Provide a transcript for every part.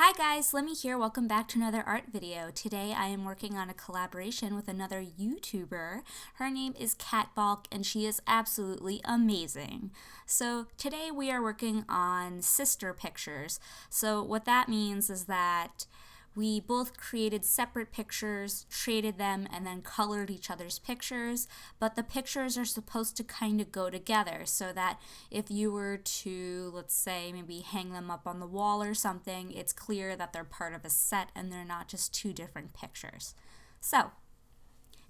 Hi guys, Lemmy here. Welcome back to another art video. Today I am working on a collaboration with another YouTuber. Her name is Kattvalk and she is absolutely amazing. So today we are working on sister pictures. So what that means is that we both created separate pictures, traded them, and then colored each other's pictures. But the pictures are supposed to kind of go together so that if you were to, let's say, maybe hang them up on the wall or something, it's clear that they're part of a set and they're not just two different pictures. So,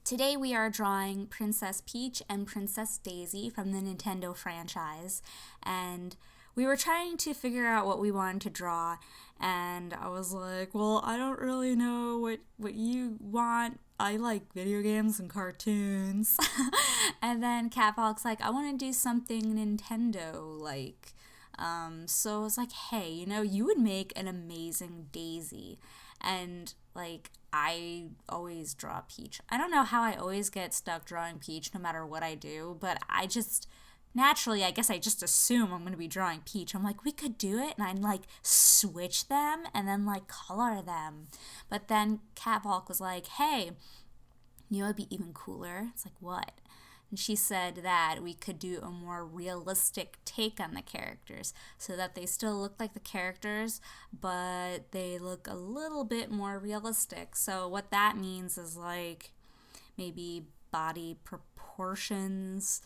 today we are drawing Princess Peach and Princess Daisy from the Nintendo franchise, and we were trying to figure out what we wanted to draw, and I was like, well, I don't really know what you want. I like video games and cartoons. And then Catvalk's like, I want to do something Nintendo-like. So I was like, hey, you would make an amazing Daisy. And, I always draw Peach. I don't know how I always get stuck drawing Peach no matter what I do, but naturally, I guess I just assume I'm going to be drawing Peach. I'm like, we could do it, and I'd, switch them and then, color them. But then Catwalk was like, hey, it'd be even cooler? It's like, what? And she said that we could do a more realistic take on the characters so that they still look like the characters, but they look a little bit more realistic. So what that means is, maybe body proportions,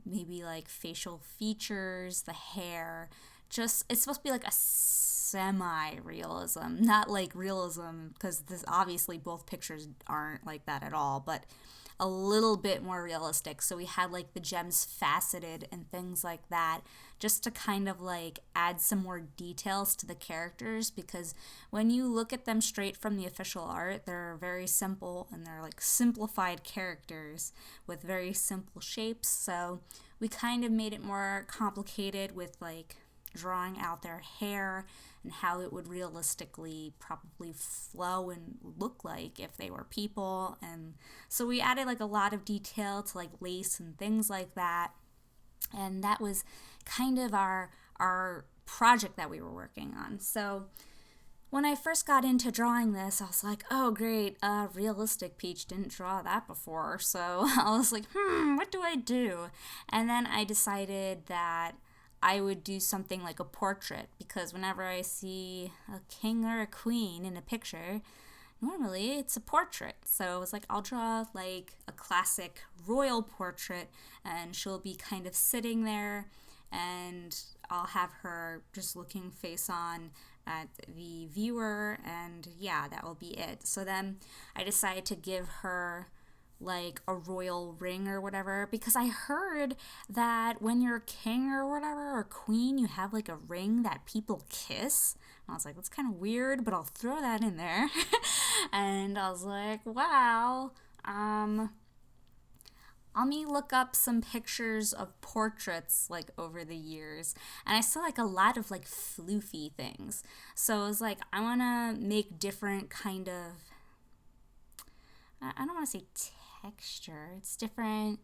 maybe facial features, the hair. It's supposed to be a semi-realism, not realism, because obviously both pictures aren't like that at all, but a little bit more realistic. So we had the gems faceted and things like that, just to kind of add some more details to the characters, because when you look at them straight from the official art, they're very simple and they're simplified characters with very simple shapes. So we kind of made it more complicated with drawing out their hair and how it would realistically probably flow and look like if they were people. And so we added a lot of detail to lace and things like that. And that was kind of our project that we were working on. So when I first got into drawing this, I was like, oh great, realistic Peach, didn't draw that before. So I was like, what do I do? And then I decided that I would do something like a portrait, because whenever I see a king or a queen in a picture, normally it's a portrait. So I was like, I'll draw a classic royal portrait, and she'll be kind of sitting there, and I'll have her just looking face on at the viewer, and yeah, that will be it. So then I decided to give her a royal ring or whatever, because I heard that when you're a king or whatever, or queen, you have a ring that people kiss. And I was like, that's kind of weird, but I'll throw that in there. And I was like, wow, let me look up some pictures of portraits over the years, and I saw a lot of floofy things. So I was like, I want to make different kind of, I don't want to say texture, it's different,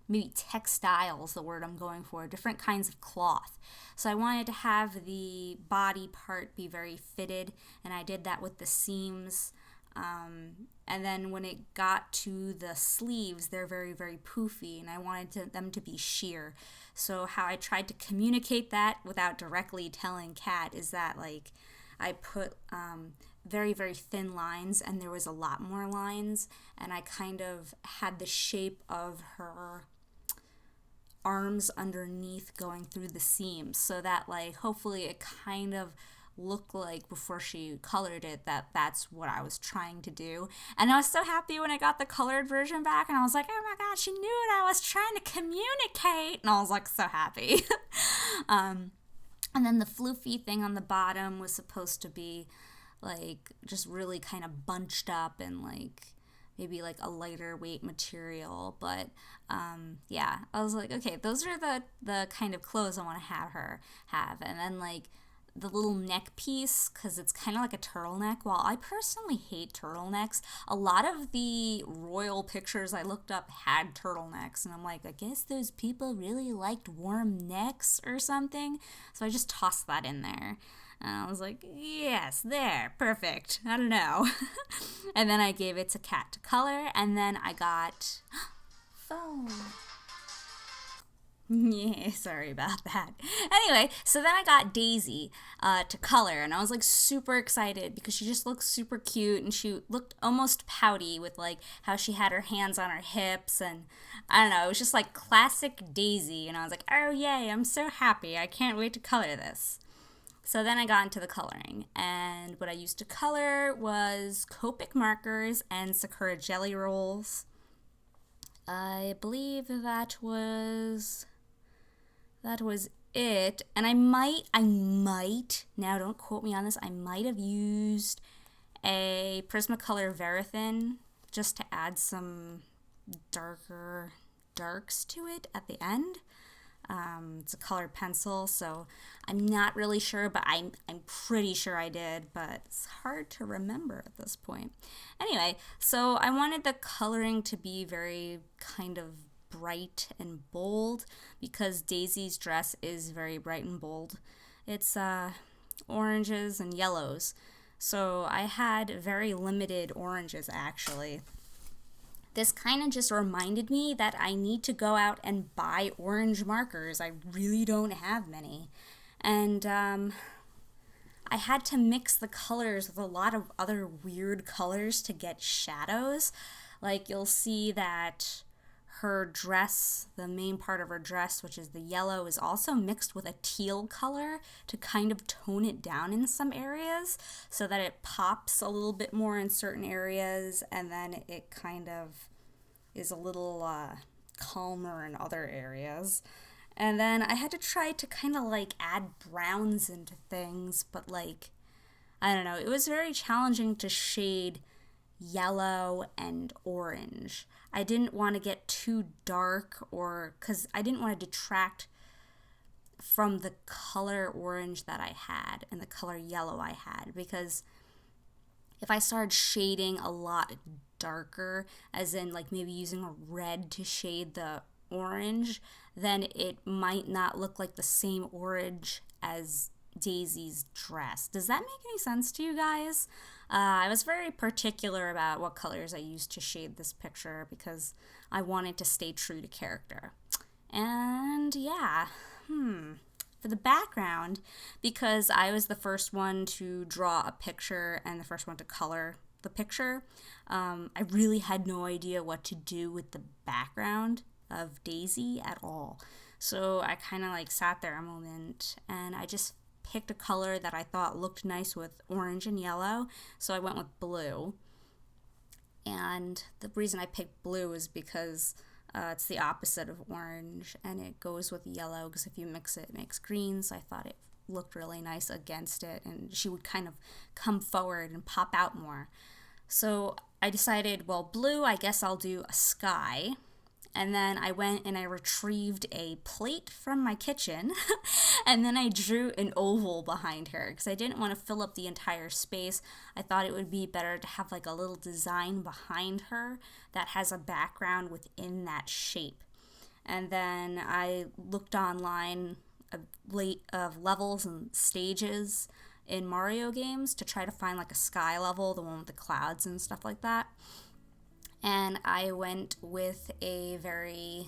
maybe textiles, the word I'm going for, different kinds of cloth. So I wanted to have the body part be very fitted, and I did that with the seams. And then when it got to the sleeves, they're very, very poofy, and I wanted them to be sheer. So how I tried to communicate that without directly telling Kat is that I put very, very thin lines, and there was a lot more lines, and I kind of had the shape of her arms underneath going through the seams, so that hopefully it kind of looked before she colored it that's what I was trying to do. And I was so happy when I got the colored version back, and I was like, oh my god, she knew what I was trying to communicate, and I was so happy. And then the floofy thing on the bottom was supposed to be just really kind of bunched up and maybe a lighter weight material. But yeah, I was like, okay, those are the kind of clothes I want to have her have. And then the little neck piece, because it's kind of like a turtleneck. While I personally hate turtlenecks, a lot of the royal pictures I looked up had turtlenecks, and I'm like, I guess those people really liked warm necks or something. So I just tossed that in there. And I was like, yes, there, perfect. I don't know. And then I gave it to Kat to color, and then I got phone. Yeah, sorry about that. Anyway, so then I got Daisy to color, and I was like super excited because she just looked super cute, and she looked almost pouty with like how she had her hands on her hips, and I don't know, it was just like classic Daisy, and I was like, oh yay, I'm so happy, I can't wait to color this. So then I got into the coloring, and what I used to color was Copic markers and Sakura jelly rolls. I believe that was it. And I might, now don't quote me on this, I might have used a Prismacolor Verithin just to add some darker darks to it at the end. It's a colored pencil, so I'm not really sure, but I'm pretty sure I did, but it's hard to remember at this point. Anyway, so I wanted the coloring to be very kind of bright and bold because Daisy's dress is very bright and bold. It's oranges and yellows. So I had very limited oranges actually. This kind of just reminded me that I need to go out and buy orange markers. I really don't have many. And I had to mix the colors with a lot of other weird colors to get shadows. Like you'll see that her dress, the main part of her dress, which is the yellow, is also mixed with a teal color to kind of tone it down in some areas so that it pops a little bit more in certain areas, and then it kind of is a little calmer in other areas. And then I had to try to kind of like add browns into things, but like, I don't know, it was very challenging to shade yellow and orange. I didn't want to get too dark, or because I didn't want to detract from the color orange that I had and the color yellow I had, because if I started shading a lot darker, as in like maybe using a red to shade the orange, then it might not look like the same orange as Daisy's dress. Does that make any sense to you guys? I was very particular about what colors I used to shade this picture because I wanted to stay true to character. And yeah, for the background, because I was the first one to draw a picture and the first one to color the picture, I really had no idea what to do with the background of Daisy at all. So I kind of like sat there a moment and I just picked a color that I thought looked nice with orange and yellow, so I went with blue. And the reason I picked blue is because it's the opposite of orange and it goes with yellow, because if you mix it, it makes green, so I thought it looked really nice against it and she would kind of come forward and pop out more. So I decided, well, blue, I guess I'll do a sky. And then I went and I retrieved a plate from my kitchen and then I drew an oval behind her because I didn't want to fill up the entire space. I thought it would be better to have like a little design behind her that has a background within that shape. And then I looked online of levels and stages in Mario games to try to find like a sky level, the one with the clouds and stuff like that. And I went with a very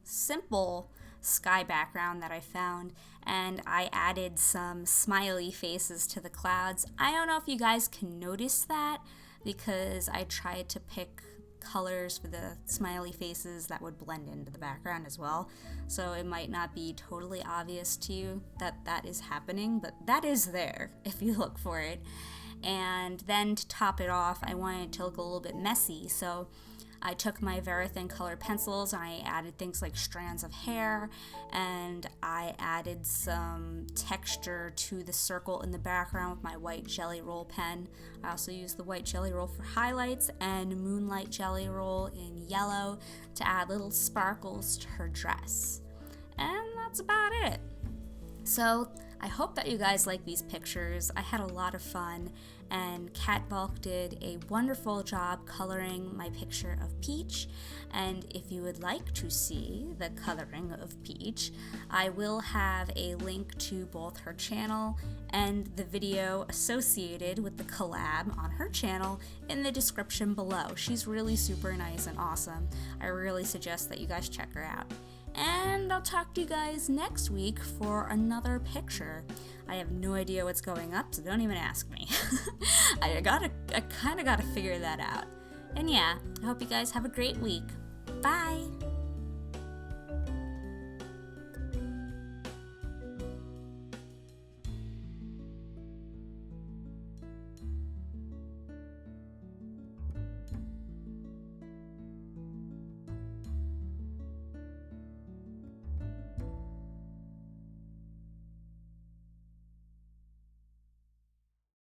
simple sky background that I found, and I added some smiley faces to the clouds. I don't know if you guys can notice that because I tried to pick colors for the smiley faces that would blend into the background as well. So it might not be totally obvious to you that that is happening, but that is there if you look for it. And then to top it off, I wanted it to look a little bit messy, so I took my Verithin colored pencils and I added things like strands of hair, and I added some texture to the circle in the background with my white jelly roll pen. I also used the white jelly roll for highlights and moonlight jelly roll in yellow to add little sparkles to her dress. And that's about it. So I hope that you guys like these pictures. I had a lot of fun, and Kattvalk did a wonderful job coloring my picture of Peach. And if you would like to see the coloring of Peach, I will have a link to both her channel and the video associated with the collab on her channel in the description below. She's really super nice and awesome. I really suggest that you guys check her out. And I'll talk to you guys next week for another picture. I have no idea what's going up, so don't even ask me. I kind of gotta figure that out. And yeah, I hope you guys have a great week. Bye!